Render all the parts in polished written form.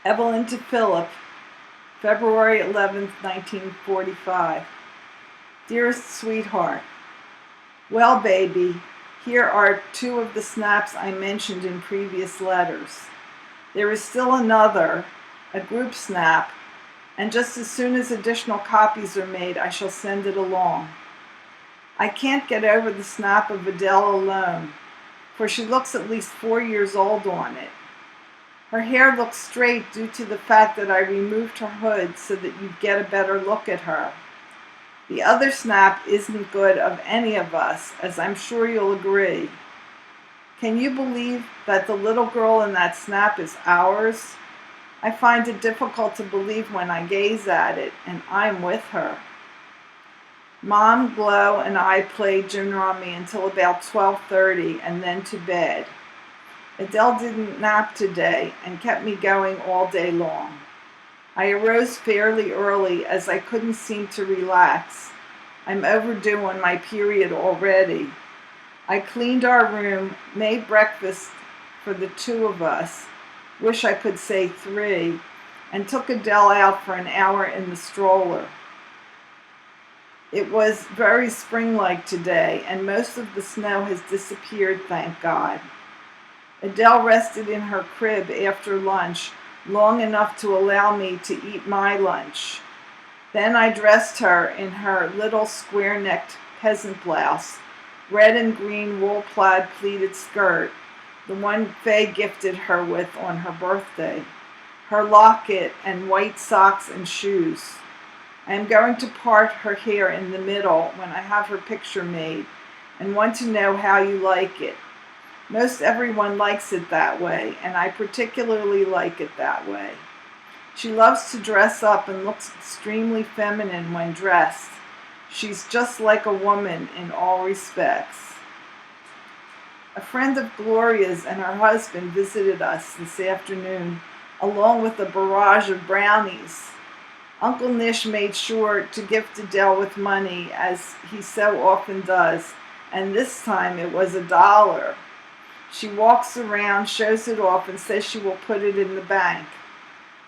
Evelyn to Philip, February 11th, 1945. Dearest sweetheart, well, baby, here are two of the snaps I mentioned in previous letters. There is still another, a group snap, and just as soon as additional copies are made, I shall send it along. I can't get over the snap of Adele alone, for she looks at least 4 years old on it. Her hair looks straight due to the fact that I removed her hood so that you'd get a better look at her. The other snap isn't good of any of us, as I'm sure you'll agree. Can you believe that the little girl in that snap is ours? I find it difficult to believe when I gaze at it, and I'm with her. Mom, Glow, and I played Jim Rummy until about 12:30 and then to bed. Adele didn't nap today and kept me going all day long. I arose fairly early as I couldn't seem to relax. I'm overdue on my period already. I cleaned our room, made breakfast for the two of us, wish I could say 3, and took Adele out for an hour in the stroller. It was very spring-like today, and most of the snow has disappeared, thank God. Adele rested in her crib after lunch, long enough to allow me to eat my lunch. Then I dressed her in her little square-necked peasant blouse, red and green wool-plaid pleated skirt, the one Faye gifted her with on her birthday, her locket, and white socks and shoes. I am going to part her hair in the middle when I have her picture made, and want to know how you like it. Most everyone likes it that way, and I particularly like it that way. She loves to dress up and looks extremely feminine when dressed. She's just like a woman in all respects. A friend of Gloria's and her husband visited us this afternoon, along with a barrage of brownies. Uncle Nish made sure to gift Adele with money, as he so often does, and this time it was $1. She walks around, shows it off, and says she will put it in the bank.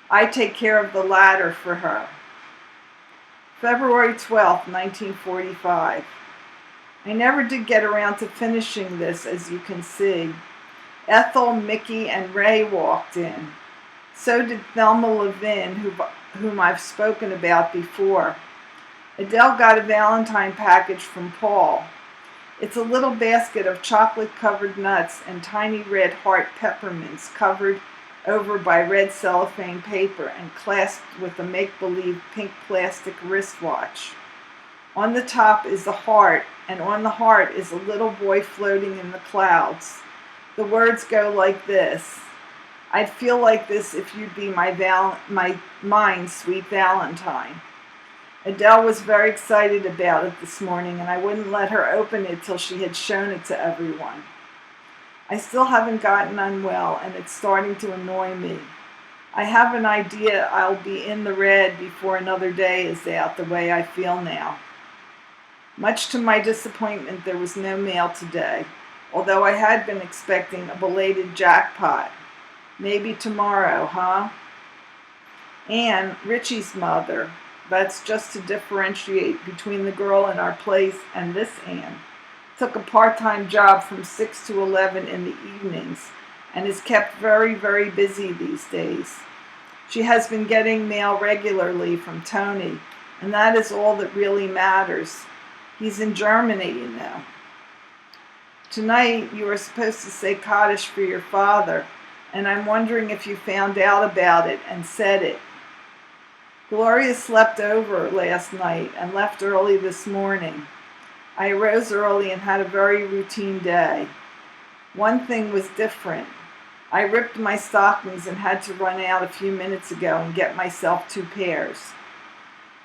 I take care of the latter for her. February 12th, 1945. I never did get around to finishing this, as you can see. Ethel, Mickey, and Ray walked in. So did Thelma Levin, whom I've spoken about before. Adele got a Valentine package from Paul. It's a little basket of chocolate-covered nuts and tiny red heart peppermints covered over by red cellophane paper and clasped with a make-believe pink plastic wristwatch. On the top is a heart, and on the heart is a little boy floating in the clouds. The words go like this: I'd feel like this if you'd be mine, sweet Valentine. Adele was very excited about it this morning, and I wouldn't let her open it till she had shown it to everyone. I still haven't gotten unwell, and it's starting to annoy me. I have an idea I'll be in the red before another day is out, the way I feel now. Much to my disappointment, there was no mail today, although I had been expecting a belated jackpot. Maybe tomorrow, huh? Anne, Richie's mother, that's just to differentiate between the girl in our place and this Anne, took a part-time job from 6 to 11 in the evenings and is kept very, very busy these days. She has been getting mail regularly from Tony, and that is all that really matters. He's in Germany, you know. Tonight you are supposed to say Kaddish for your father, and I'm wondering if you found out about it and said it. Gloria slept over last night and left early this morning. I arose early and had a very routine day. One thing was different. I ripped my stockings and had to run out a few minutes ago and get myself 2 pairs.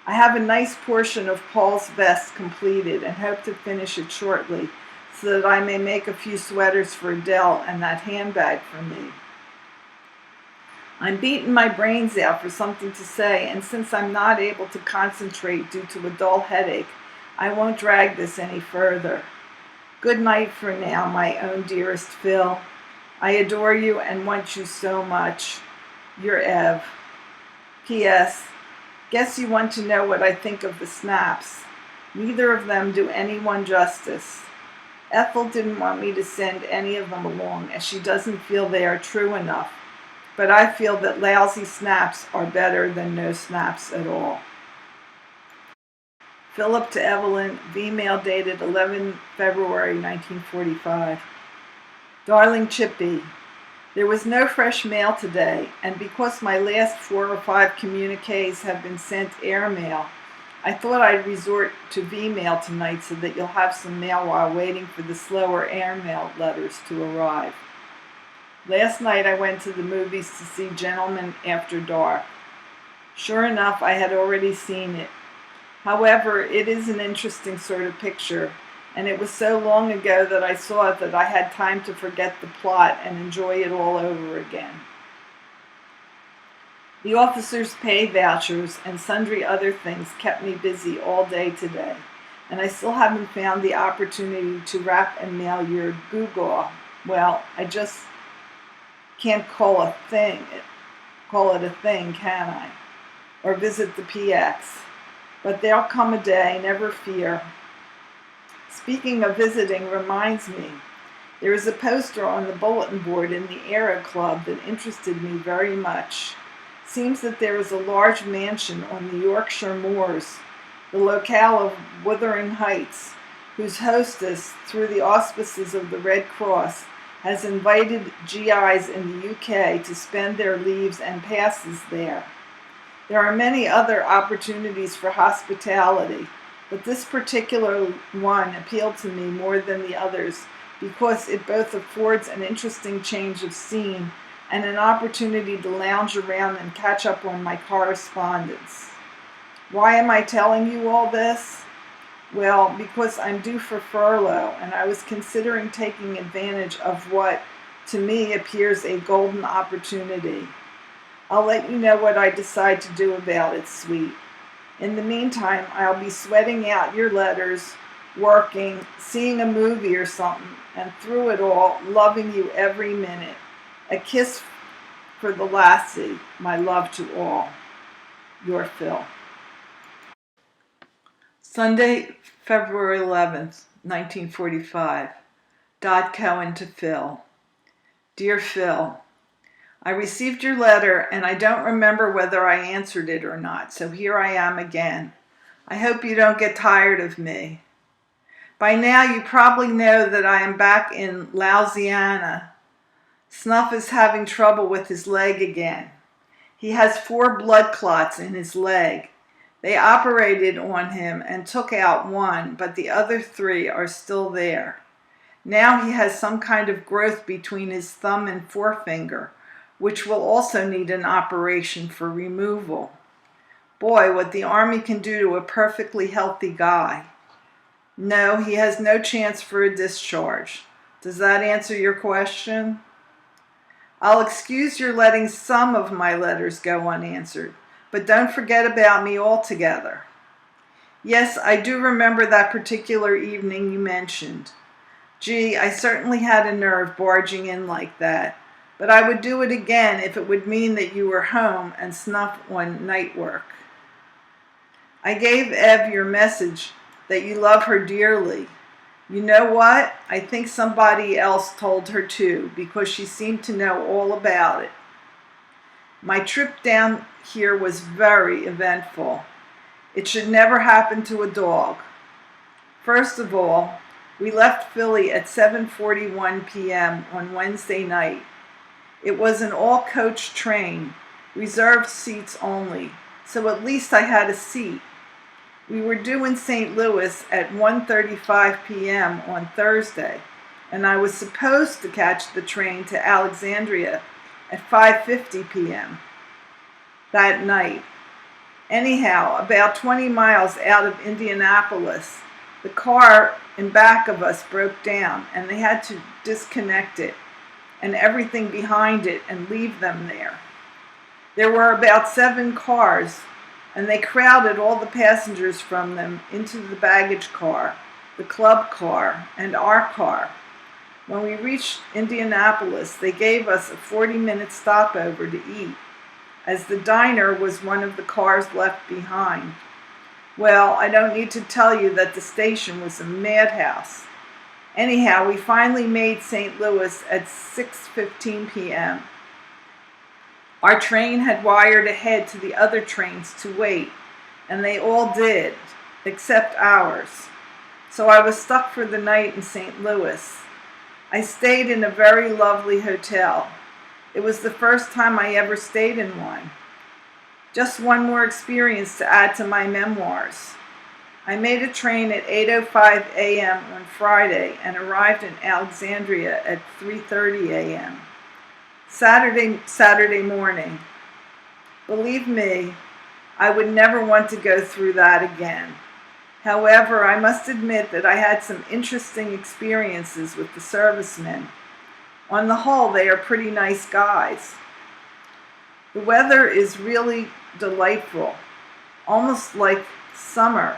I have a nice portion of Paul's vest completed and hope to finish it shortly so that I may make a few sweaters for Adele and that handbag for me. I'm beating my brains out for something to say, and since I'm not able to concentrate due to a dull headache, I won't drag this any further. Good night for now, my own dearest Phil. I adore you and want you so much. Your Ev. P.S. Guess you want to know what I think of the snaps. Neither of them do anyone justice. Ethel didn't want me to send any of them along as she doesn't feel they are true enough, but I feel that lousy snaps are better than no snaps at all. Philip to Evelyn, V-mail dated 11 February 1945. Darling Chippy, there was no fresh mail today, and because my last 4 or 5 communiques have been sent airmail, I thought I'd resort to V-mail tonight so that you'll have some mail while waiting for the slower airmail letters to arrive. Last night I went to the movies to see Gentlemen After Dark. Sure enough, I had already seen it. However, it is an interesting sort of picture, and it was so long ago that I saw it that I had time to forget the plot and enjoy it all over again. The officers' pay vouchers and sundry other things kept me busy all day today, and I still haven't found the opportunity to wrap and mail your gewgaw. Well, I just can't call it a thing, can I? Or visit the PX. But there'll come a day, never fear. Speaking of visiting reminds me, there is a poster on the bulletin board in the Aero Club that interested me very much. Seems that there is a large mansion on the Yorkshire moors, the locale of Wuthering Heights, whose hostess, through the auspices of the Red Cross, has invited GIs in the UK to spend their leaves and passes there. There are many other opportunities for hospitality, but this particular one appealed to me more than the others because it both affords an interesting change of scene and an opportunity to lounge around and catch up on my correspondence. Why am I telling you all this? Well, because I'm due for furlough, and I was considering taking advantage of what, to me, appears a golden opportunity. I'll let you know what I decide to do about it, sweet. In the meantime, I'll be sweating out your letters, working, seeing a movie or something, and through it all, loving you every minute. A kiss for the lassie, my love to all. Your Phil. Sunday, February 11th, 1945. Dot Cohen to Phil. Dear Phil, I received your letter, and I don't remember whether I answered it or not, so here I am again. I hope you don't get tired of me. By now you probably know that I am back in Louisiana. Snuff is having trouble with his leg again. He has 4 blood clots in his leg. They operated on him and took out 1, but the other 3 are still there. Now he has some kind of growth between his thumb and forefinger, which will also need an operation for removal. Boy, what the Army can do to a perfectly healthy guy. No, he has no chance for a discharge. Does that answer your question? I'll excuse your letting some of my letters go unanswered, but don't forget about me altogether. Yes, I do remember that particular evening you mentioned. Gee, I certainly had a nerve barging in like that, but I would do it again if it would mean that you were home and Snuff on night work. I gave Ev your message that you love her dearly. You know what? I think somebody else told her too, because she seemed to know all about it. My trip down here was very eventful. It should never happen to a dog. First of all, we left Philly at 7:41 p.m. on Wednesday night. It was an all-coach train, reserved seats only, so at least I had a seat. We were due in St. Louis at 1:35 p.m. on Thursday, and I was supposed to catch the train to Alexandria at 5:50 p.m. that night. Anyhow, about 20 miles out of Indianapolis, the car in back of us broke down, and they had to disconnect it and everything behind it and leave them there. There were about 7 cars, and they crowded all the passengers from them into the baggage car, the club car, and our car. When we reached Indianapolis, they gave us a 40-minute stopover to eat, as the diner was one of the cars left behind. Well, I don't need to tell you that the station was a madhouse. Anyhow, we finally made St. Louis at 6:15 p.m. Our train had wired ahead to the other trains to wait, and they all did, except ours. So I was stuck for the night in St. Louis. I stayed in a very lovely hotel. It was the first time I ever stayed in one. Just one more experience to add to my memoirs. I made a train at 8:05 a.m. on Friday and arrived in Alexandria at 3:30 a.m. Saturday morning. Believe me, I would never want to go through that again. However, I must admit that I had some interesting experiences with the servicemen. On the whole, they are pretty nice guys. The weather is really delightful, almost like summer.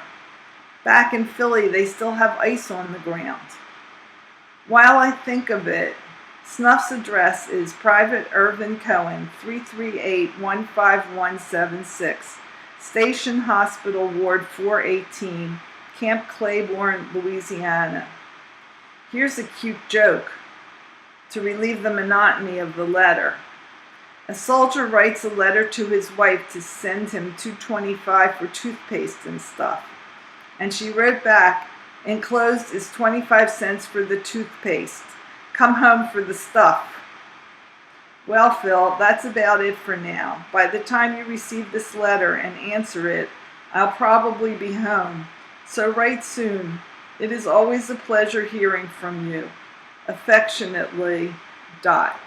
Back in Philly, they still have ice on the ground. While I think of it, Snuff's address is Private Irvin Cohen, 338-15176, Station Hospital, Ward 418, Camp Claiborne, Louisiana. Here's a cute joke to relieve the monotony of the letter. A soldier writes a letter to his wife to send him $2.25 for toothpaste and stuff. And she wrote back, "Enclosed is 25 cents for the toothpaste. Come home for the stuff." Well, Phil, that's about it for now. By the time you receive this letter and answer it, I'll probably be home. So write soon. It is always a pleasure hearing from you. Affectionately, Dot.